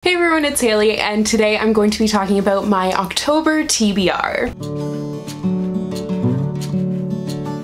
Hey everyone, it's Haley, and today I'm going to be talking about my October TBR.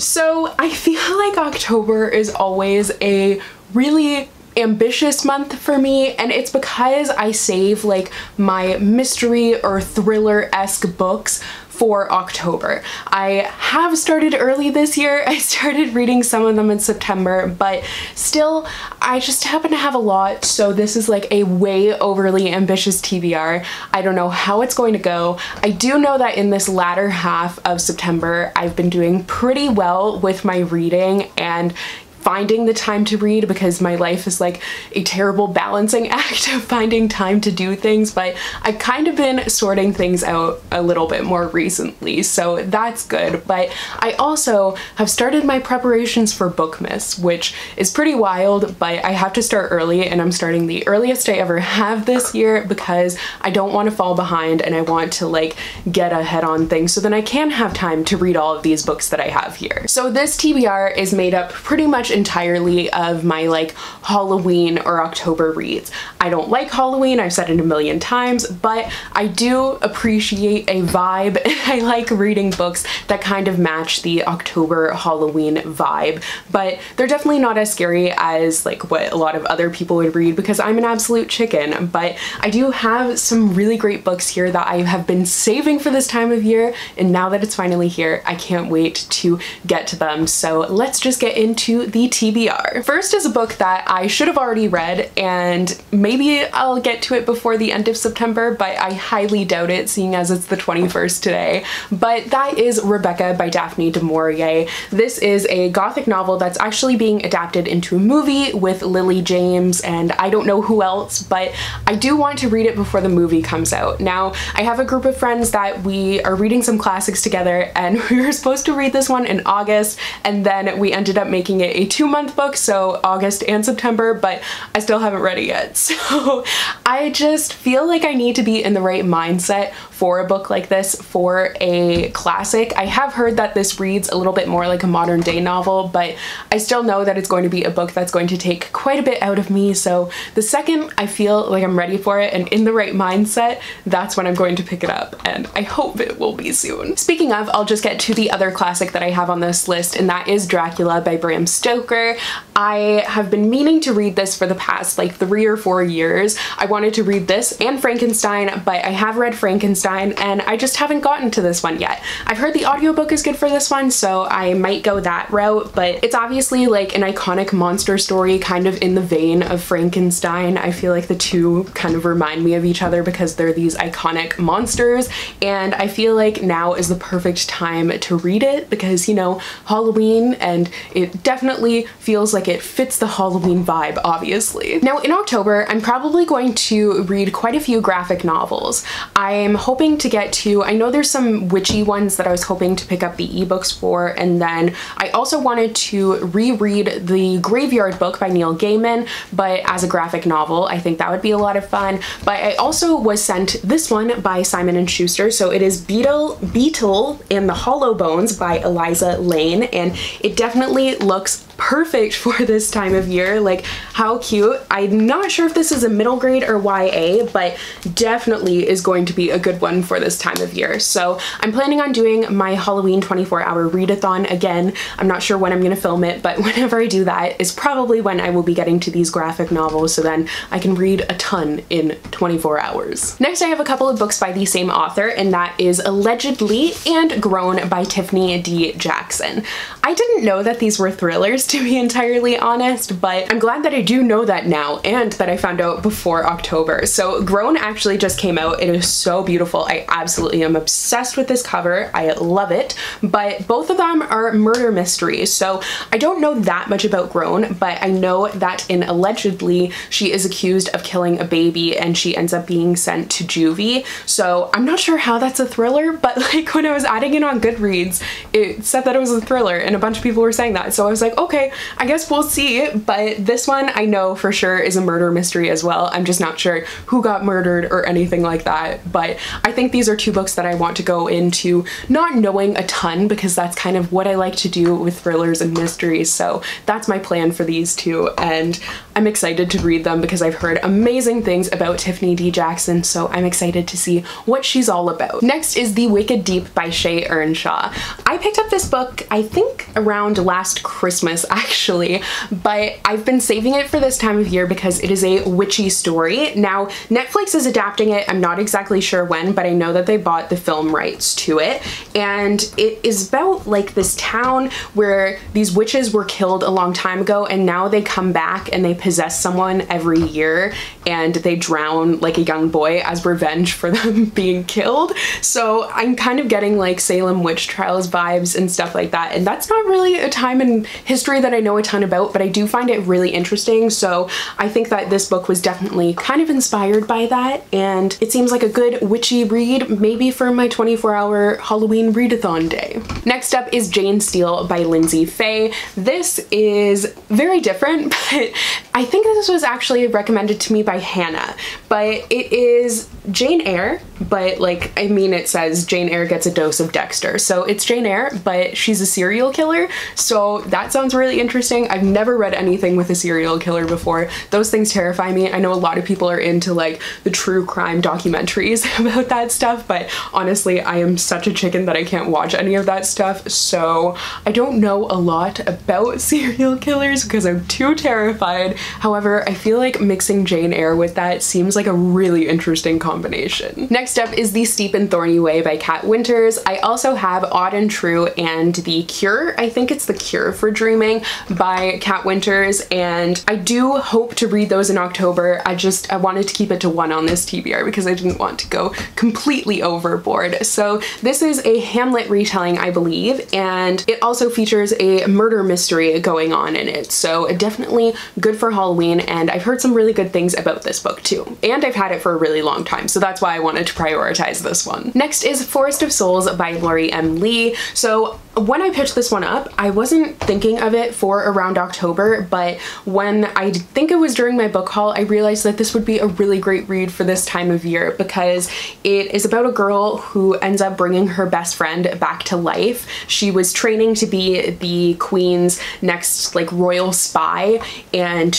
So I feel like October is always a really ambitious month for me, and it's because I save like my mystery or thriller-esque books for October. I have started early this year. I started reading some of them in September, but still I just happen to have a lot, so this is like a way overly ambitious TBR. I don't know how it's going to go. I do know that in this latter half of September I've been doing pretty well with my reading and finding the time to read, because my life is like a terrible balancing act of finding time to do things, but I've kind of been sorting things out a little bit more recently, so that's good. But I also have started my preparations for Bookmas, which is pretty wild, but I have to start early, and I'm starting the earliest I ever have this year because I don't want to fall behind and I want to like get ahead on things so then I can have time to read all of these books that I have here. So this TBR is made up pretty much entirely of my like Halloween or October reads. I don't like Halloween, I've said it a million times, but I do appreciate a vibe and I like reading books that kind of match the October Halloween vibe, but they're definitely not as scary as like what a lot of other people would read because I'm an absolute chicken. But I do have some really great books here that I have been saving for this time of year, and now that it's finally here, I can't wait to get to them. So let's just get into the TBR. First is a book that I should have already read, and maybe I'll get to it before the end of September, but I highly doubt it seeing as it's the 21st today. But that is Rebecca by Daphne du Maurier. This is a gothic novel that's actually being adapted into a movie with Lily James and I don't know who else, but I do want to read it before the movie comes out. Now, I have a group of friends that we are reading some classics together, and we were supposed to read this one in August, and then we ended up making it a 2-month book, so August and September, but I still haven't read it yet. So I just feel like I need to be in the right mindset for a book like this, for a classic. I have heard that this reads a little bit more like a modern day novel, but I still know that it's going to be a book that's going to take quite a bit out of me, so the second I feel like I'm ready for it and in the right mindset, that's when I'm going to pick it up, and I hope it will be soon. Speaking of, I'll just get to the other classic that I have on this list, and that is Dracula by Bram Stoker. I have been meaning to read this for the past like 3 or 4 years. I wanted to read this and Frankenstein, but I have read Frankenstein and I just haven't gotten to this one yet. I've heard the audiobook is good for this one, so I might go that route, but it's obviously like an iconic monster story kind of in the vein of Frankenstein. I feel like the two kind of remind me of each other because they're these iconic monsters, and I feel like now is the perfect time to read it because, you know, Halloween, and it definitely feels like it fits the Halloween vibe, obviously. Now in October, I'm probably going to read quite a few graphic novels. I'm hoping to get to, I know there's some witchy ones that I was hoping to pick up the ebooks for, and then I also wanted to reread the Graveyard Book by Neil Gaiman, but as a graphic novel. I think that would be a lot of fun. But I also was sent this one by Simon & Schuster, so it is Beetle and the Hollowbones by Aliza, Layne, and it definitely looks perfect for this time of year. Like, how cute. I'm not sure if this is a middle grade or YA, but definitely is going to be a good one for this time of year. So I'm planning on doing my Halloween 24-hour readathon again. I'm not sure when I'm gonna film it, but whenever I do that is probably when I will be getting to these graphic novels, so then I can read a ton in 24 hours. Next, I have a couple of books by the same author, and that is Allegedly and Grown by Tiffany D. Jackson. I didn't know that these were thrillers, to be entirely honest, but I'm glad that I do know that now and that I found out before October. So Grown actually just came out. It is so beautiful. I absolutely am obsessed with this cover. I love it, but both of them are murder mysteries. So I don't know that much about Grown, but I know that in Allegedly, she is accused of killing a baby and she ends up being sent to juvie. So I'm not sure how that's a thriller, but like when I was adding it on Goodreads, it said that it was a thriller and a bunch of people were saying that. So I was like, okay, okay, I guess we'll see. But this one I know for sure is a murder mystery as well. I'm just not sure who got murdered or anything like that. But I think these are two books that I want to go into not knowing a ton, because that's kind of what I like to do with thrillers and mysteries. So that's my plan for these two, and I'm excited to read them because I've heard amazing things about Tiffany D. Jackson, so I'm excited to see what she's all about. Next is The Wicked Deep by Shea Earnshaw. I picked up this book, I think around last Christmas actually, but I've been saving it for this time of year because it is a witchy story. Now, Netflix is adapting it. I'm not exactly sure when, but I know that they bought the film rights to it, and it is about like this town where these witches were killed a long time ago, and now they come back and they possess someone every year, and they drown like a young boy as revenge for them being killed. So I'm kind of getting like Salem witch trials vibes and stuff like that, and that's not really a time in history that I know a ton about, but I do find it really interesting. So I think that this book was definitely kind of inspired by that, and it seems like a good witchy read, maybe for my 24-hour Halloween readathon day. Next up is Jane Steele by Lyndsay Faye. This is very different, but I think this was actually recommended to me by Hannah, but it is Jane Eyre, but like, I mean, it says Jane Eyre gets a dose of Dexter. So it's Jane Eyre, but she's a serial killer. So that sounds really interesting. I've never read anything with a serial killer before. Those things terrify me. I know a lot of people are into like the true crime documentaries about that stuff, but honestly, I am such a chicken that I can't watch any of that stuff. So I don't know a lot about serial killers because I'm too terrified. However, I feel like mixing Jane Eyre with that seems like a really interesting combination. Next up is The Steep and Thorny Way by Kat Winters. I also have Odd and True and The Cure, I think it's The Cure for Dreaming, by Kat Winters, and I do hope to read those in October. I wanted to keep it to one on this TBR because I didn't want to go completely overboard. So this is a Hamlet retelling, I believe, and it also features a murder mystery going on in it. So definitely good for Halloween, and I've heard some really good things about this book too. And I've had it for a really long time, so that's why I wanted to prioritize this one. Next is Forest of Souls by Lori M. Leigh. So when I picked this one up, I wasn't thinking of it for around October, but when I think it was during my book haul, I realized that this would be a really great read for this time of year because it is about a girl who ends up bringing her best friend back to life. She was training to be the queen's next like royal spy, and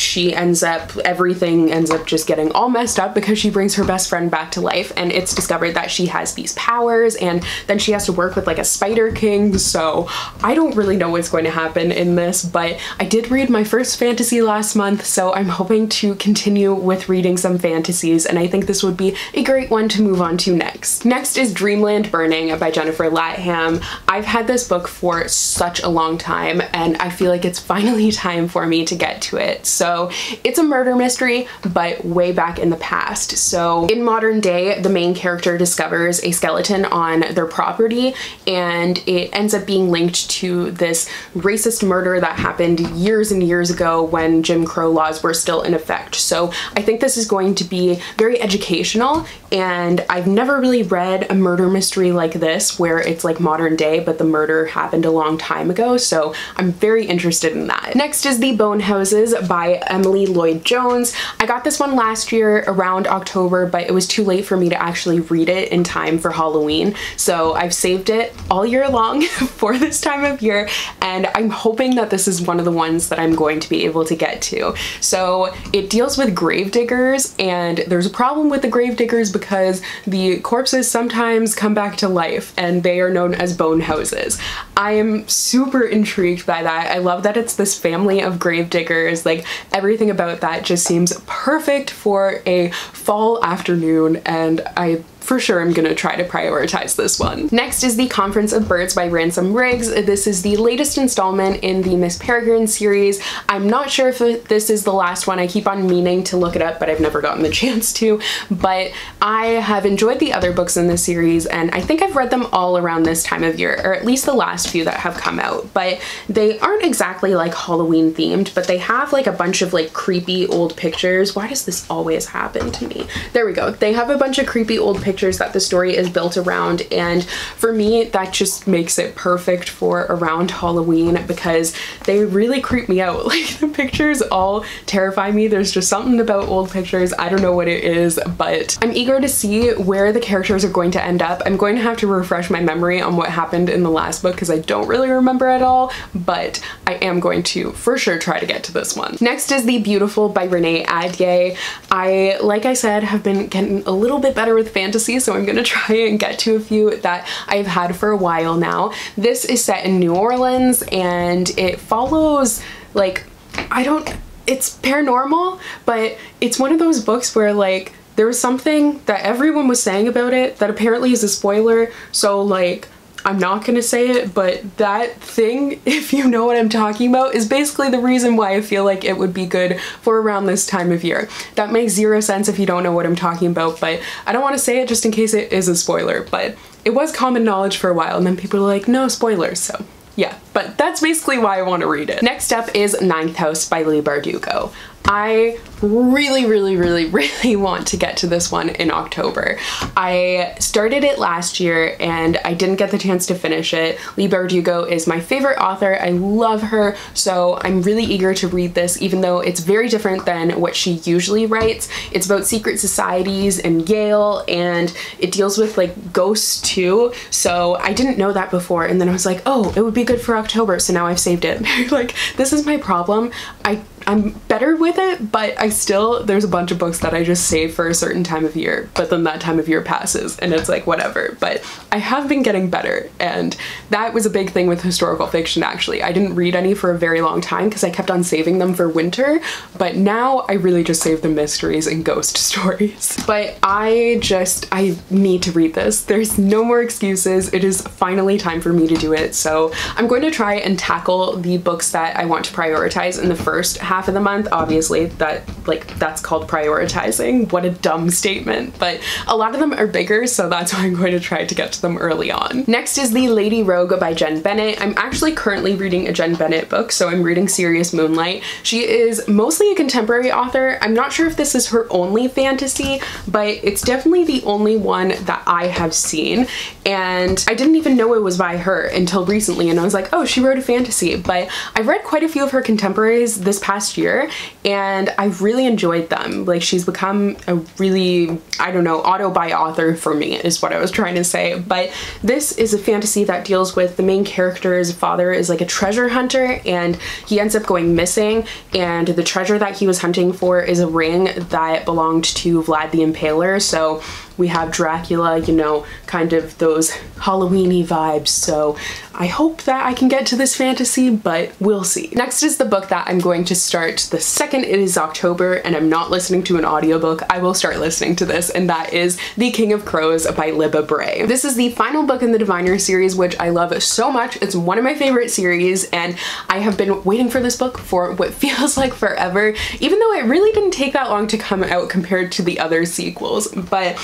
everything ends up just getting all messed up because she brings her best friend back to life, and it's discovered that she has these powers, and then she has to work with like a spider king. So I don't really know what's going to happen in this, but I did read my first fantasy last month, so I'm hoping to continue with reading some fantasies, and I think this would be a great one to move on to next. Next is Dreamland Burning by Jennifer Latham. I've had this book for such a long time, and I feel like it's finally time for me to get to it. So it's a murder mystery, but way back in the past. So in modern day, the main character discovers a skeleton on their property, and it ends up being linked to this racist murder that happened years and years ago when Jim Crow laws were still in effect. So I think this is going to be very educational, and I've never really read a murder mystery like this where it's like modern day but the murder happened a long time ago, so I'm very interested in that. Next is The Bone Houses by Emily Lloyd-Jones. I got this one last year around October, but it was too late for me to actually read it in time for Halloween, so I've saved it all year long for this time of year, and I'm hoping that this is one of the ones that I'm going to be able to get to. So it deals with gravediggers, and there's a problem with the gravediggers because the corpses sometimes come back to life, and they are known as bone houses. I am super intrigued by that. I love that it's this family of gravediggers. Like, everything about that just seems perfect for a fall afternoon, and I for sure I'm gonna try to prioritize this one. Next is The Conference of Birds by Ransom Riggs. This is the latest installment in the Miss Peregrine series. I'm not sure if this is the last one. I keep on meaning to look it up, but I've never gotten the chance to. But I have enjoyed the other books in this series, and I think I've read them all around this time of year, or at least the last few that have come out. But they aren't exactly like Halloween themed, but they have like a bunch of like creepy old pictures. Why does this always happen to me? There we go. They have a bunch of creepy old pictures pictures that the story is built around, and for me that just makes it perfect for around Halloween because they really creep me out. Like, the pictures all terrify me. There's just something about old pictures, I don't know what it is, but I'm eager to see where the characters are going to end up. I'm going to have to refresh my memory on what happened in the last book because I don't really remember at all, but I am going to for sure try to get to this one. Next is The Beautiful by Renee Ahdieh. I, like I said, have been getting a little bit better with fantasy, so I'm gonna try and get to a few that I've had for a while now. This is set in New Orleans and it follows, like, it's paranormal, but it's one of those books where, like, there was something that everyone was saying about it that apparently is a spoiler, so, like, I'm not gonna say it, but that thing, if you know what I'm talking about, is basically the reason why I feel like it would be good for around this time of year. That makes zero sense if you don't know what I'm talking about, but I don't want to say it just in case it is a spoiler, but it was common knowledge for a while, and then people are like, no spoilers, so yeah, but that's basically why I want to read it. Next up is Ninth House by Leigh Bardugo. I really want to get to this one in October. I started it last year and I didn't get the chance to finish it. Leigh Bardugo is my favorite author. I love her, so I'm really eager to read this, even though it's very different than what she usually writes. It's about secret societies and Yale, and it deals with, like, ghosts too, so I didn't know that before, and then I was like, oh, it would be good for October, so now I've saved it. Like, this is my problem. I'm better with it, but there's a bunch of books that I just save for a certain time of year, but then that time of year passes and it's like, whatever. But I have been getting better, and that was a big thing with historical fiction, actually. I didn't read any for a very long time because I kept on saving them for winter, but now I really just save the mysteries and ghost stories. But I need to read this. There's no more excuses. It is finally time for me to do it, so I'm going to try and tackle the books that I want to prioritize in the first half of the month. Obviously, that's called prioritizing. What a dumb statement, but a lot of them are bigger, so that's why I'm going to try to get to them early on. Next is The Lady Rogue by Jenn Bennett. I'm actually currently reading a Jenn Bennett book, so I'm reading Serious Moonlight. She is mostly a contemporary author. I'm not sure if this is her only fantasy, but it's definitely the only one that I have seen, and I didn't even know it was by her until recently, and I was like, oh, she wrote a fantasy. But I've read quite a few of her contemporaries this past year, and I've really enjoyed them. Like, she's become a really, I don't know, auto-buy author for me is what I was trying to say. But this is a fantasy that deals with the main character's father is like a treasure hunter, and he ends up going missing, and the treasure that he was hunting for is a ring that belonged to Vlad the Impaler. So we have Dracula, you know, kind of those Halloween-y vibes, so I hope that I can get to this fantasy, but we'll see. Next is the book that I'm going to start the second it is October and I'm not listening to an audiobook. I will start listening to this, and that is The King of Crows by Libba Bray. This is the final book in the Diviner series, which I love so much. It's one of my favorite series, and I have been waiting for this book for what feels like forever, even though it really didn't take that long to come out compared to the other sequels. But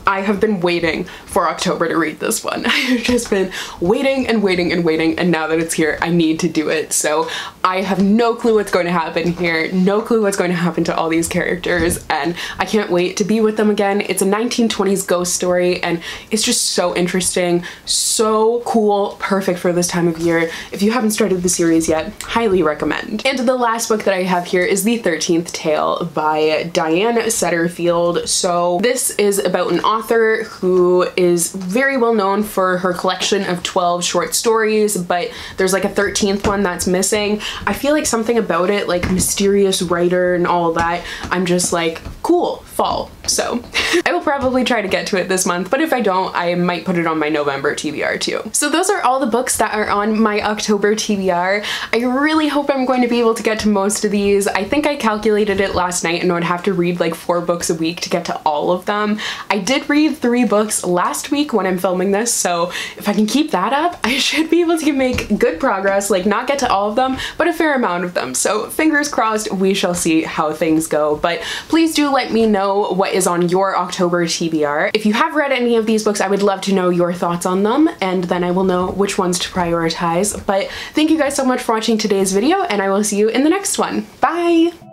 I have been waiting for October to read this one. I've just been waiting and waiting and waiting, and now that it's here, I need to do it. So I have no clue what's going to happen here, no clue what's going to happen to all these characters, and I can't wait to be with them again. It's a 1920s ghost story, and it's just so interesting, so cool, perfect for this time of year. If you haven't started the series yet, highly recommend. And the last book that I have here is The 13th Tale by Diane Setterfield. So this is about an author who is very well known for her collection of 12 short stories, but there's like a 13th one that's missing. I feel like something about it, like mysterious writer and all that, I'm just like, cool, fall. So I will probably try to get to it this month, but if I don't, I might put it on my November TBR too. So those are all the books that are on my October TBR. I really hope I'm going to be able to get to most of these. I think I calculated it last night and I would have to read like 4 books a week to get to all of them. I did read 3 books last week when I'm filming this, so if I can keep that up, I should be able to make good progress, like not get to all of them, but a fair amount of them. So fingers crossed, we shall see how things go. But please do let me know what is on your October TBR. If you have read any of these books, I would love to know your thoughts on them, and then I will know which ones to prioritize. But thank you guys so much for watching today's video, and I will see you in the next one. Bye!